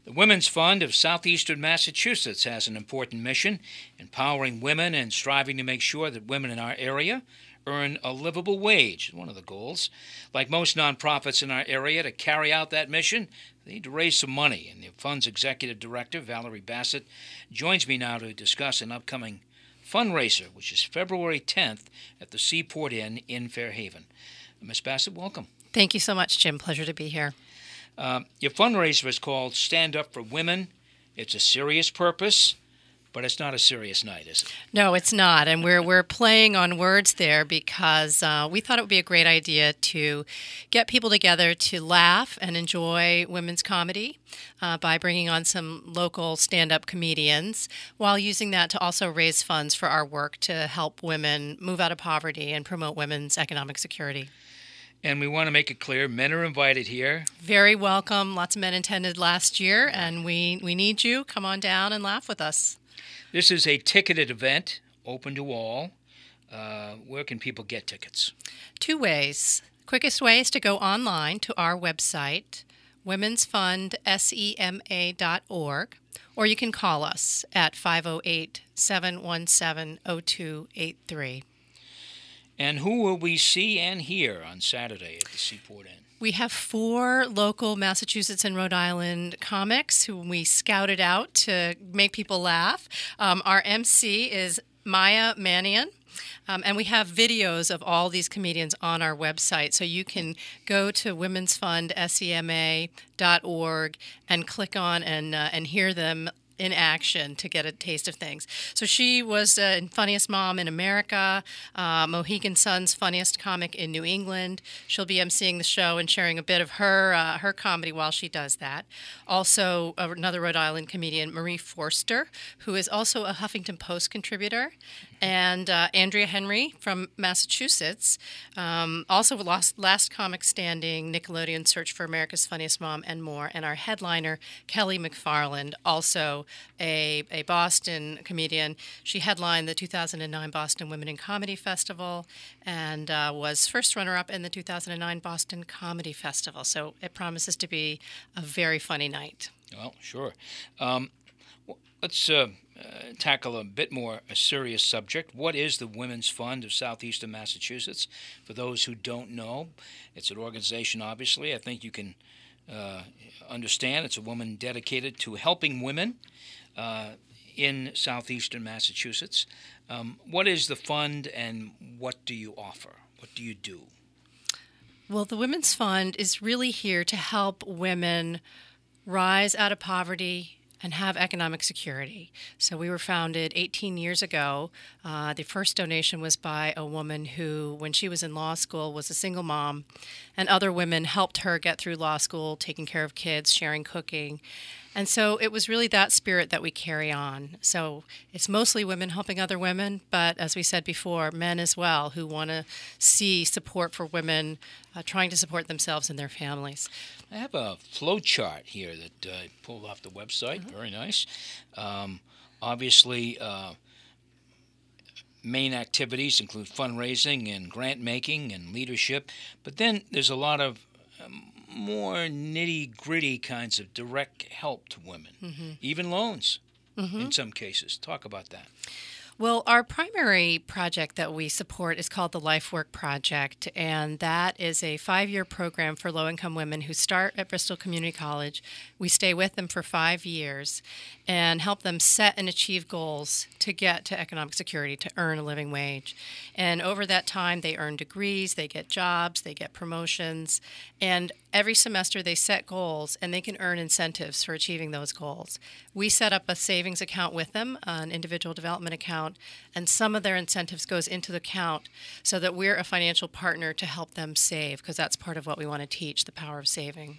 The Women's Fund of Southeastern Massachusetts has an important mission, empowering women and striving to make sure that women in our area earn a livable wage, one of the goals. Like most nonprofits in our area, to carry out that mission, they need to raise some money, and the fund's executive director, Valerie Bassett, joins me now to discuss an upcoming fundraiser, which is February 10th at the Seaport Inn in Fairhaven. Ms. Bassett, welcome. Thank you so much, Jim. Pleasure to be here. Your fundraiser is called Stand Up for Women. It's a serious purpose, but it's not a serious night, is it? No, it's not, and we're playing on words there because we thought it would be a great idea to get people together to laugh and enjoy women's comedy by bringing on some local stand-up comedians, while using that to also raise funds for our work to help women move out of poverty and promote women's economic security. And we want to make it clear, men are invited here. Very welcome. Lots of men attended last year, and we need you. Come on down and laugh with us. This is a ticketed event, open to all. Where can people get tickets? Two ways. Quickest way is to go online to our website, womensfundsema.org, or you can call us at 508-717-0283. And who will we see and hear on Saturday at the Seaport Inn? We have 4 local Massachusetts and Rhode Island comics who we scouted out to make people laugh. Our MC is Maya Manian. And we have videos of all these comedians on our website, so you can go to womensfundsema.org and click on and hear them in action to get a taste of things. So she was Funniest Mom in America, Mohegan Sun's funniest comic in New England. She'll be emceeing the show and sharing a bit of her comedy while she does that. Also, another Rhode Island comedian, Marie Forster, who is also a Huffington Post contributor, and Andrea Henry from Massachusetts, also Last Comic Standing, Nickelodeon Search for America's Funniest Mom, and more. And our headliner, Kelly McFarland, also a Boston comedian. She headlined the 2009 Boston Women in Comedy Festival and was first runner-up in the 2009 Boston Comedy Festival. So it promises to be a very funny night. Well, sure. Let's tackle a bit more a serious subject. What is the Women's Fund of Southeastern Massachusetts? For those who don't know, it's an organization, obviously. I think you can understand it's a woman dedicated to helping women in southeastern Massachusetts. What is the fund, and what do you offer? What do you do? Well, the Women's Fund is really here to help women rise out of poverty and have economic security. So we were founded 18 years ago. The first donation was by a woman who, when she was in law school, was a single mom, and other women helped her get through law school, taking care of kids, sharing cooking. And so it was really that spirit that we carry on. So it's mostly women helping other women, but as we said before, men as well who want to see support for women trying to support themselves and their families. I have a flow chart here that I pulled off the website. Mm-hmm. Very nice. Obviously, main activities include fundraising and grant making and leadership, but then there's a lot of more nitty-gritty kinds of direct help to women, even loans in some cases. Talk about that. Well, our primary project that we support is called the Life Work Project, and that is a 5-year program for low-income women who start at Bristol Community College. We stay with them for 5 years and help them set and achieve goals to get to economic security, to earn a living wage. And over that time, they earn degrees, they get jobs, they get promotions, and every semester they set goals and they can earn incentives for achieving those goals. We set up a savings account with them, an individual development account, and some of their incentives goes into the account so that we're a financial partner to help them save, because that's part of what we want to teach, the power of saving.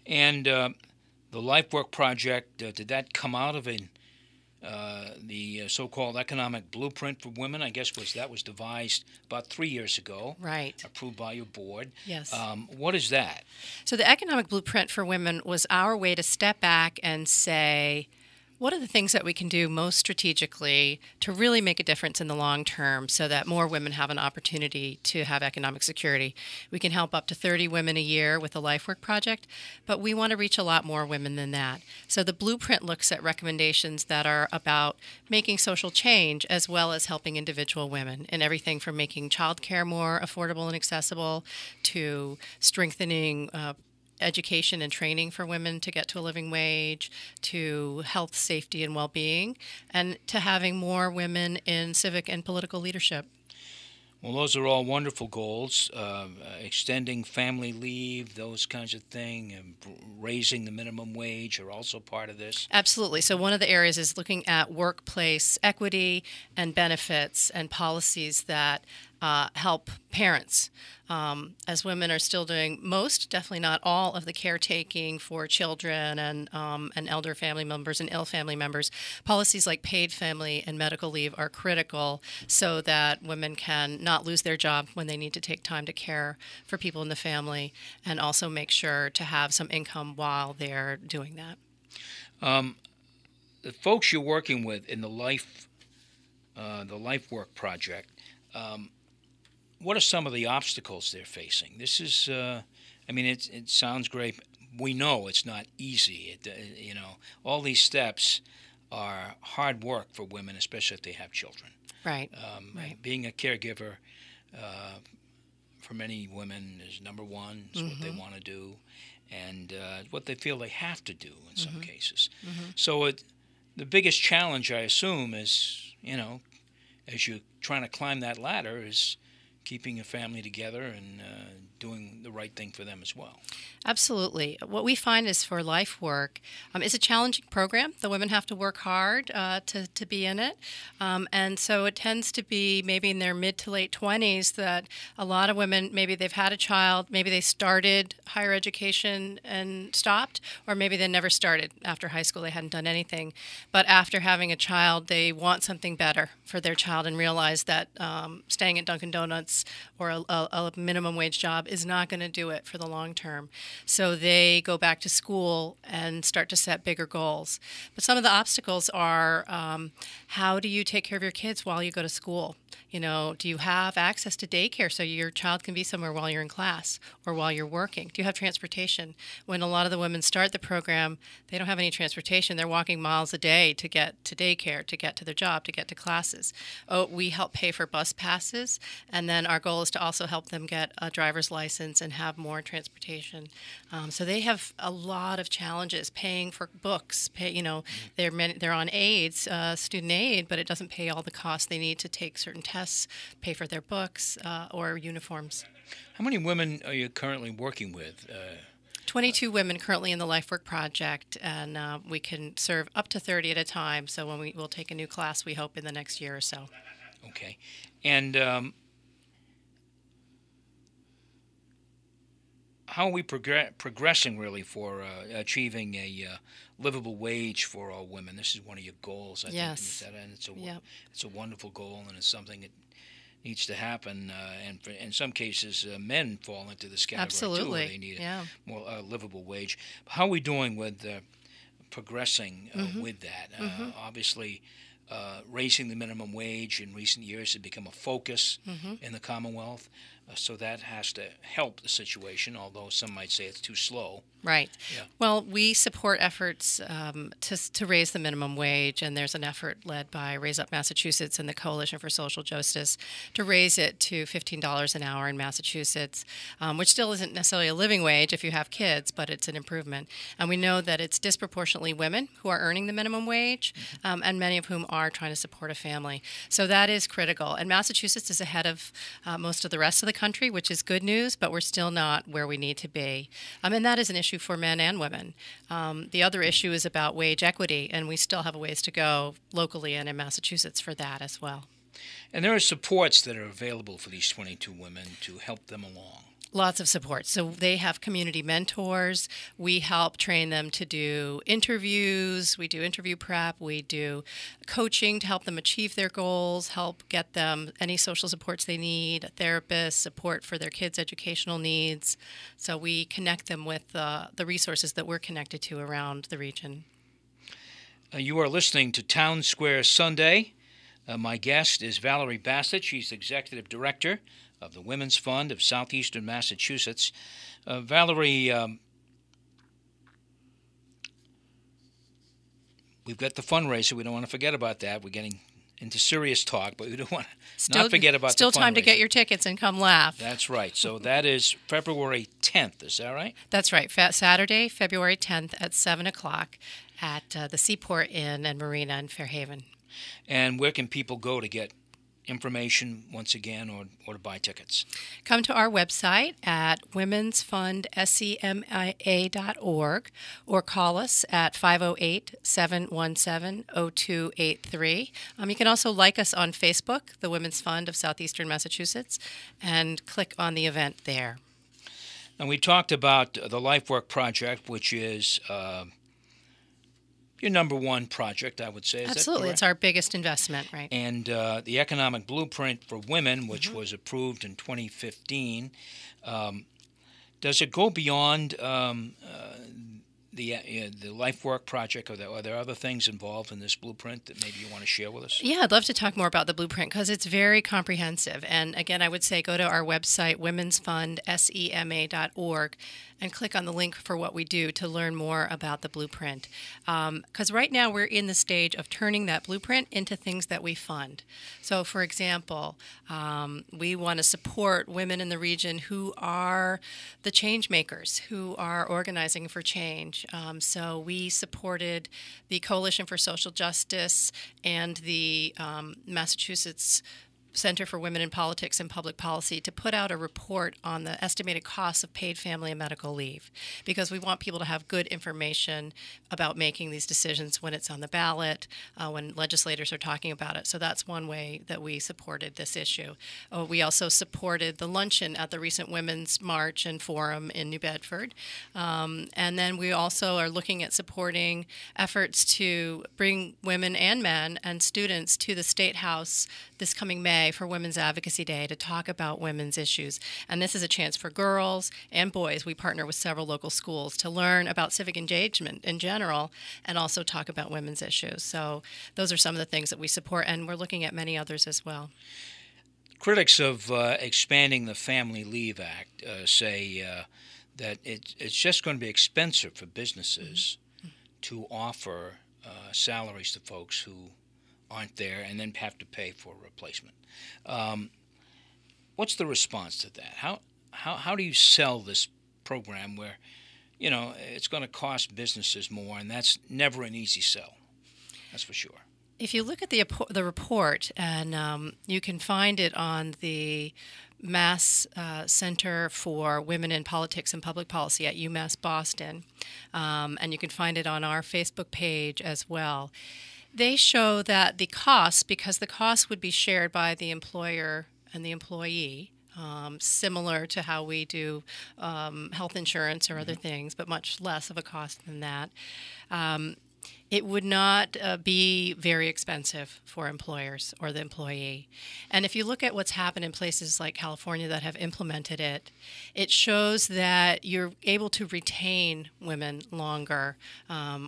And the Life Work Project, did that come out of the so-called economic blueprint for women? I guess that was devised about 3 years ago. Right. Approved by your board. Yes. What is that? So the economic blueprint for women was our way to step back and say, One of the things that we can do most strategically to really make a difference in the long term so that more women have an opportunity to have economic security, we can help up to 30 women a year with the LifeWork project, but we want to reach a lot more women than that. So the blueprint looks at recommendations that are about making social change as well as helping individual women in everything from making childcare more affordable and accessible to strengthening education and training for women to get to a living wage, to health, safety, and well-being, and to having more women in civic and political leadership. Well, those are all wonderful goals. Extending family leave, those kinds of things, and raising the minimum wage are also part of this. Absolutely. So one of the areas is looking at workplace equity and benefits and policies that help parents. As women are still doing most, definitely not all, of the caretaking for children and elder family members and ill family members. Policies like paid family and medical leave are critical so that women can not lose their job when they need to take time to care for people in the family, and also make sure to have some income while they're doing that. The folks you're working with in the LifeWork project, what are some of the obstacles they're facing? This is, it sounds great. We know it's not easy. All these steps are hard work for women, especially if they have children. Right. Being a caregiver for many women is number one. It's what they want to do, and what they feel they have to do in some cases. So the biggest challenge, I assume, is, as you're trying to climb that ladder, is keeping a family together and doing the right thing for them as well. Absolutely. What we find is for LifeWork, it's a challenging program. The women have to work hard to be in it. And so it tends to be maybe in their mid to late 20s that a lot of women, maybe they've had a child, maybe they started higher education and stopped, or maybe they never started after high school, they hadn't done anything. But after having a child, they want something better for their child and realize that staying at Dunkin' Donuts or a minimum wage job is not going to do it for the long term. So they go back to school and start to set bigger goals. But some of the obstacles are how do you take care of your kids while you go to school? Do you have access to daycare so your child can be somewhere while you're in class or while you're working? Do you have transportation? When a lot of the women start the program, they don't have any transportation. They're walking miles a day to get to daycare, to get to their job, to get to classes. We help pay for bus passes, and then our goal is to also help them get a driver's license and have more transportation. So they have a lot of challenges paying for books. They're on aids, student aid, but it doesn't pay all the costs they need to take certain tests, pay for their books or uniforms. How many women are you currently working with? 22 women currently in the LifeWork project, and we can serve up to 30 at a time. So when we'll take a new class, we hope in the next year or so. Okay. And how are we progressing really for achieving a livable wage for all women? This is one of your goals, I think. And it's a wonderful goal, and it's something that needs to happen. And in some cases, men fall into this category too, where they need a more livable wage. How are we doing with progressing with that? Obviously, raising the minimum wage in recent years has become a focus in the Commonwealth. So that has to help the situation, although some might say it's too slow. Right. Yeah. Well, we support efforts to raise the minimum wage, and there's an effort led by Raise Up Massachusetts and the Coalition for Social Justice to raise it to $15 an hour in Massachusetts, which still isn't necessarily a living wage if you have kids, but it's an improvement. And we know that it's disproportionately women who are earning the minimum wage, and many of whom are trying to support a family. So that is critical. And Massachusetts is ahead of most of the rest of the country, which is good news, but we're still not where we need to be. And that is an issue for men and women. The other issue is about wage equity, and we still have a ways to go locally and in Massachusetts for that as well. And there are supports that are available for these 22 women to help them along. Lots of support. So they have community mentors. We help train them to do interviews. We do interview prep. We do coaching to help them achieve their goals, help get them any social supports they need, therapists, support for their kids' educational needs. So we connect them with the resources that we're connected to around the region. You are listening to Townsquare Sunday. My guest is Valerie Bassett. She's Executive Director of the Women's Fund of Southeastern Massachusetts. Valerie, we've got the fundraiser. We don't want to forget about that. We're getting into serious talk, but we don't want to not forget about the fundraiser. Still time to get your tickets and come laugh. That's right. So that is February 10th. Is that right? That's right. Saturday, February 10th at 7 o'clock at the Seaport Inn and Marina in Fairhaven. And where can people go to get information once again or to buy tickets? Come to our website at womensfundsema.org or call us at 508-717-0283. You can also like us on Facebook, the Women's Fund of Southeastern Massachusetts, and click on the event there. And we talked about the LifeWork Project, which is your number one project, I would say. Is Absolutely. That it's our biggest investment, right? And the Economic Blueprint for Women, which was approved in 2015, does it go beyond the LifeWork project? Are there other things involved in this blueprint that maybe you want to share with us? Yeah, I'd love to talk more about the blueprint because it's very comprehensive. And again, I would say go to our website, womensfundsema.org, and click on the link for what we do to learn more about the blueprint. Because right now we're in the stage of turning that blueprint into things that we fund. So, for example, we want to support women in the region who are the change makers, who are organizing for change. So we supported the Coalition for Social Justice and the Massachusetts Center for Women in Politics and Public Policy to put out a report on the estimated costs of paid family and medical leave, because we want people to have good information about making these decisions when it's on the ballot, when legislators are talking about it. So that's one way that we supported this issue. We also supported the luncheon at the recent Women's March and Forum in New Bedford. And then we also are looking at supporting efforts to bring women and men and students to the State House this coming May for Women's Advocacy Day to talk about women's issues. And this is a chance for girls and boys. We partner with several local schools to learn about civic engagement in general and also talk about women's issues. So those are some of the things that we support, and we're looking at many others as well. Critics of expanding the Family Leave Act say that it's just going to be expensive for businesses to offer salaries to folks who aren't there and then have to pay for a replacement. What's the response to that? How do you sell this program where, it's going to cost businesses more, and that's never an easy sell? That's for sure. If you look at the report, and you can find it on the Mass Center for Women in Politics and Public Policy at UMass Boston, and you can find it on our Facebook page as well. They show that the costs, because the costs would be shared by the employer and the employee, similar to how we do health insurance or other things, but much less of a cost than that. It would not be very expensive for employers or the employee. And if you look at what's happened in places like California that have implemented it, it shows that you're able to retain women longer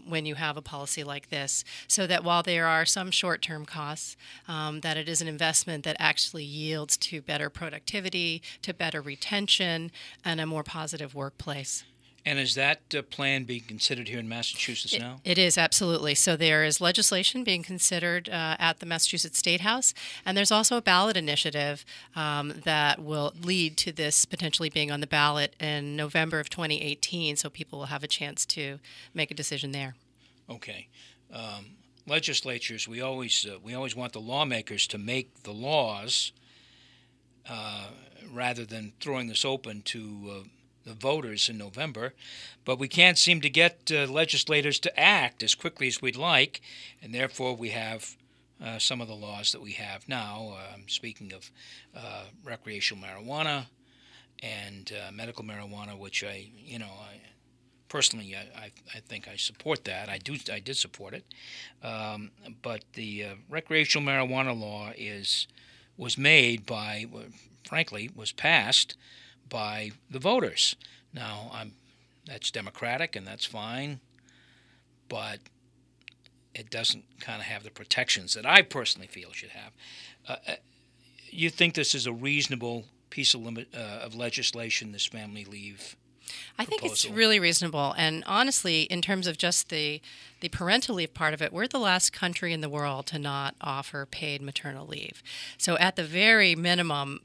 when you have a policy like this, so that while there are some short-term costs, that it is an investment that actually yields to better productivity, to better retention, and a more positive workplace. And is that plan being considered here in Massachusetts now? It is, absolutely. So there is legislation being considered at the Massachusetts State House, and there's also a ballot initiative that will lead to this potentially being on the ballot in November of 2018, so people will have a chance to make a decision there. Okay. Legislatures, we always want the lawmakers to make the laws rather than throwing this open to the voters in November, but we can't seem to get legislators to act as quickly as we'd like, and therefore we have some of the laws that we have now. Speaking of recreational marijuana and medical marijuana, which I personally think I support that. I did support it, but the recreational marijuana law was passed by the voters. Now, that's democratic and that's fine, but it doesn't kind of have the protections that I personally feel should have. You think this is a reasonable piece of legislation, this family leave I think it's proposal? really reasonable. And honestly, in terms of just the parental leave part of it, we're the last country in the world to not offer paid maternal leave. So at the very minimum,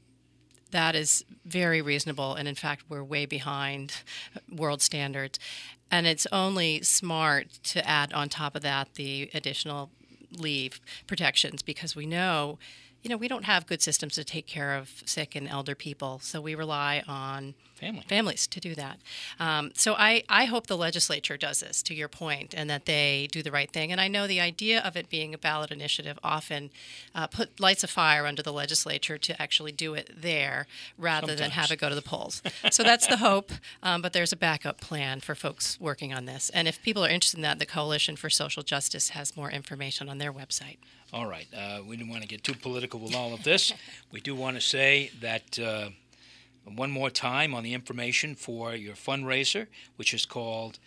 that is very reasonable. And in fact, we're way behind world standards. And it's only smart to add on top of that the additional leave protections, because we know, we don't have good systems to take care of sick and elder people. So we rely on families to do that. So I hope the legislature does this, to your point, and that they do the right thing. And I know the idea of it being a ballot initiative often lights a fire under the legislature to actually do it there rather than have it go to the polls. So that's the hope, but there's a backup plan for folks working on this. And if people are interested in that, the Coalition for Social Justice has more information on their website. All right. We didn't want to get too political with all of this. We do want to say that one more time on the information for your fundraiser, which is called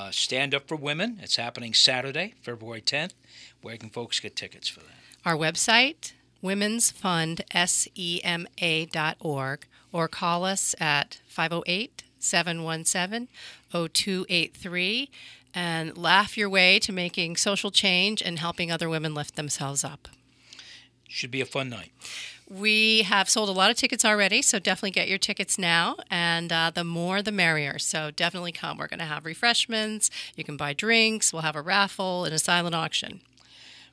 Stand Up for Women. It's happening Saturday, February 10th. Where can folks get tickets for that? Our website, womensfundsema.org, or call us at 508-717-0283. And laugh your way to making social change and helping other women lift themselves up. Should be a fun night. We have sold a lot of tickets already, so definitely get your tickets now. And the more, the merrier. So definitely come. We're going to have refreshments. You can buy drinks. We'll have a raffle and a silent auction.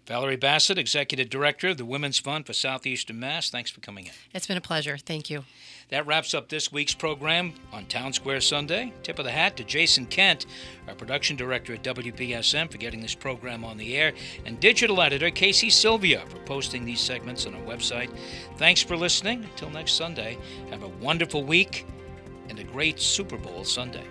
Valerie Bassett, Executive Director of the Women's Fund for Southeastern Mass. Thanks for coming in. It's been a pleasure. Thank you. That wraps up this week's program on Townsquare Sunday. Tip of the hat to Jason Kent, our production director at WBSM, for getting this program on the air, and digital editor Casey Sylvia for posting these segments on our website. Thanks for listening. Until next Sunday, have a wonderful week and a great Super Bowl Sunday.